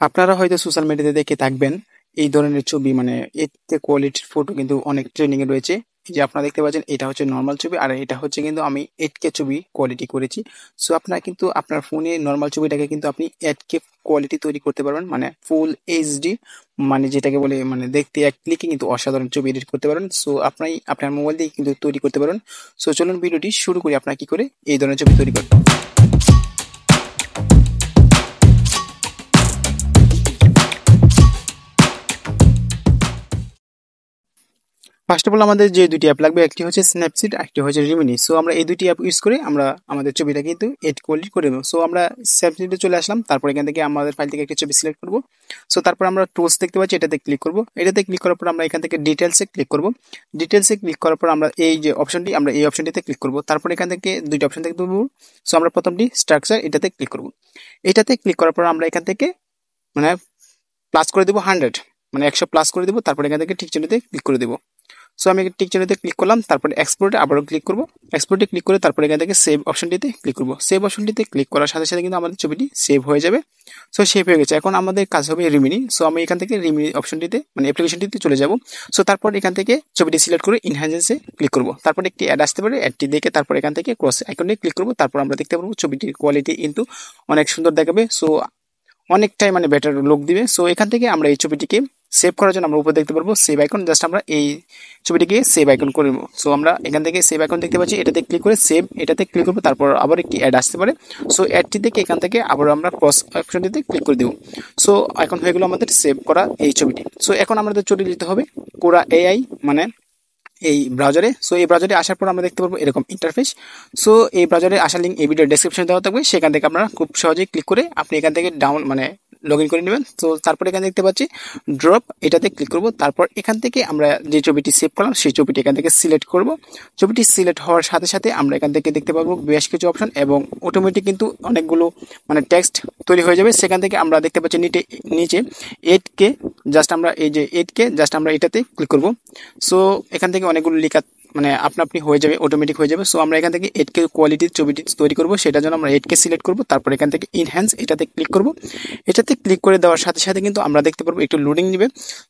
আপনারা হয়তো সোশ্যাল মিডিয়াতে দেখে থাকবেন এই ধরনের ছবি মানে এতে কোয়ালিটির ফটো কিন্তু অনেক ট্রেন্ডিং এ রয়েছে। এই যে আপনারা দেখতে পাচ্ছেন এটা হচ্ছে নর্মাল ছবি আর এটা হচ্ছে কিন্তু আমি 8K ছবি কোয়ালিটি করেছি। সো আপনারা কিন্তু আপনার ফোনে নর্মাল ছবিটাকে কিন্তু আপনি 8K কোয়ালিটি তৈরি করতে পারবেন মানে ফুল এইচডি মানে যেটাকে বলে মানে দেখতে এক ক্লিকে কিন্তু অসাধারণ ছবি এডিট করতে পারেন। সো আপনি আপনার মোবাইল দিয়ে কিন্তু তৈরি করতে পারেন। সো চলুন ভিডিওটি শুরু করি আপনারা কি করে এই ধরনের ছবি তৈরি করবেন। ফার্স্ট অফ অল আমাদের যে দুটি অ্যাপ লাগবে একটি হচ্ছে স্ন্যাপসিড একটি হচ্ছে রিমিনি। সো আমরা এই দুটি অ্যাপ ইউজ করে আমরা আমাদের ছবিটা কিন্তু এড কোয়ালিটি করে দেবো। সো আমরা স্ন্যাপসিডে চলে আসলাম, তারপর এখান থেকে আমাদের ফাইল থেকে একটি ছবি সিলেক্ট করবো। সো তারপর আমরা টুলস দেখতে পাচ্ছি, এটাতে ক্লিক করবো। এটাতে ক্লিক করার পর আমরা এখান থেকে ডিটেলসে ক্লিক করবো। ডিটেলসে ক্লিক করার পর আমরা এই যে অপশনটি আমরা এই অপশনটিতে ক্লিক করবো। তারপর এখান থেকে দুইটা অপশন দেখতে পাবো। সো আমরা প্রথমটি স্ট্রাকচার এটাতে ক্লিক করবো। এটাতে ক্লিক করার পর আমরা এখান থেকে মানে প্লাস করে দেবো 100 মানে 100 প্লাস করে দেবো। তারপর এখান থেকে ঠিক চিহ্নতে ক্লিক করে দেবো। সো আমি টিক চিহ্নতে ক্লিক করলাম, তারপরে এক্সপোর্টে আবারও ক্লিক করব। এক্সপোর্টে ক্লিক করে তারপরে এখান থেকে সেভ অপশনটিতে ক্লিক করব। সেভ অপশনটিতে ক্লিক করার সাথে সাথে কিন্তু আমাদের ছবিটি সেভ হয়ে যাবে। সো সেভ হয়ে গেছে। এখন আমাদের কাজ হবে রিমিনি। সো আমি এখান থেকে রিমিনি অপশনটিতে মানে অ্যাপ্লিকেশনটিতে চলে যাব। সো তারপর এখান থেকে ছবিটি সিলেক্ট করে ইনহ্যান্সে ক্লিক করব। তারপর একটি অ্যাড আসতে পারে, অ্যাডটি দেখে তারপর এখান থেকে ক্রস আইকনে ক্লিক করব। তারপর আমরা দেখতে পারবো ছবিটির কোয়ালিটি কিন্তু অনেক সুন্দর দেখাবে। সো অনেকটাই মানে বেটার লুক দিবে। সো এখান থেকে আমরা এই ছবিটিকে সেভ করার জন্য আমরা উপরে দেখতে পারবো সেভ আইকন, জাস্ট আমরা এই ছবিটিকে সেভ আইকন করব। সো আমরা এখান থেকে সেভ আইকন দেখতে পাচ্ছি, এটাতে ক্লিক করে সেভ এটাতে ক্লিক করবো। তারপর আবার একটি অ্যাড আসতে পারে। সো অ্যাডটি থেকে এখান থেকে আবার আমরা ক্রস অপশনটিতে ক্লিক করে দেবো। সো এখন হয়ে গেলো আমাদের সেভ করা এই ছবিটি। সো এখন আমাদের চলে যেতে হবে কোরা এআই মানে এই ব্রাউজারে। সো এই ব্রাউজারে আসার পর আমরা দেখতে পারবো এরকম ইন্টারফেস। সো এই ব্রাউজারে আসার লিঙ্ক এই ভিডিও ডেসক্রিপশনে দেওয়া থাকবে, সেখান থেকে আপনারা খুব সহজেই ক্লিক করে আপনি এখান থেকে ডাউন মানে লগ ইন করে নেবেন। তো তারপর এখানে দেখতে পাচ্ছি ড্রপ এটাতে ক্লিক করব। তারপর এখান থেকে আমরা যে ছবিটি সেভ করলাম সেই ছবিটি এখান থেকে সিলেক্ট করব। ছবিটি সিলেক্ট হওয়ার সাথে সাথে আমরা এখান থেকে দেখতে পাবো বেশ কিছু অপশন এবং অটোমেটিক কিন্তু অনেকগুলো মানে টেক্সট তৈরি হয়ে যাবে। সেখান থেকে আমরা দেখতে পাচ্ছি নিচে 8K, জাস্ট আমরা এই যে 8K জাস্ট আমরা এটাতে ক্লিক করব। সো এখান থেকে অনেকগুলো লেখা মানে আপনি হয়ে যাবে, অটোমেটিক হয়ে যাবে। সো আমরা এখান থেকে 8K কোয়ালিটির ছবিটি তৈরি করব, সেটার জন্য আমরা 8K সিলেক্ট করব। তারপর এখান থেকে ইনহ্যান্স এটাতে ক্লিক করব। এটাতে ক্লিক করে দেওয়ার সাথে সাথে কিন্তু আমরা দেখতে পারবো একটু লোডিং নেবে।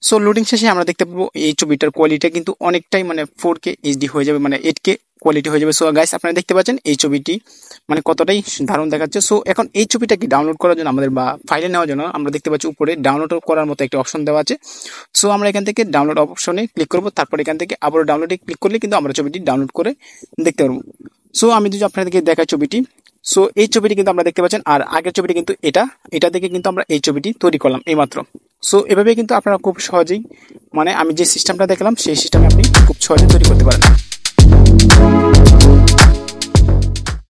সো লোডিং শেষে আমরা দেখতে পাবো এই ছবিটার কোয়ালিটি কিন্তু অনেকটাই মানে 4K এইচডি হয়ে যাবে মানে 8K কোয়ালিটি হয়ে যাবে। সো গাইস আপনারা দেখতে পাচ্ছেন এই ছবিটি মানে কতটাই দারুণ দেখাচ্ছে। সো এখন এই ছবিটাকে ডাউনলোড করার জন্য আমাদের বা ফাইলে নেওয়ার জন্য আমরা দেখতে পাচ্ছি উপরে ডাউনলোড করার মতো একটা অপশন দেওয়া আছে। সো আমরা এখান থেকে ডাউনলোড অপশনে ক্লিক করব। তারপর এখান থেকে আবার ডাউনলোডে ক্লিক করলে কিন্তু আমরা ছবিটি ডাউনলোড করে দেখতে পারবো। সো আমি যদি আপনাদেরকে দেখাই ছবিটি, সো এই ছবিটি কিন্তু আমরা দেখতে পাচ্ছেন আর আগের ছবিটি কিন্তু এটা থেকে কিন্তু আমরা এই ছবিটি তৈরি করলাম এইমাত্র। সো এভাবে কিন্তু আপনারা খুব সহজেই মানে আমি যে সিস্টেমটা দেখলাম সেই সিস্টেমে আপনি খুব সহজে তৈরি করতে পারেন।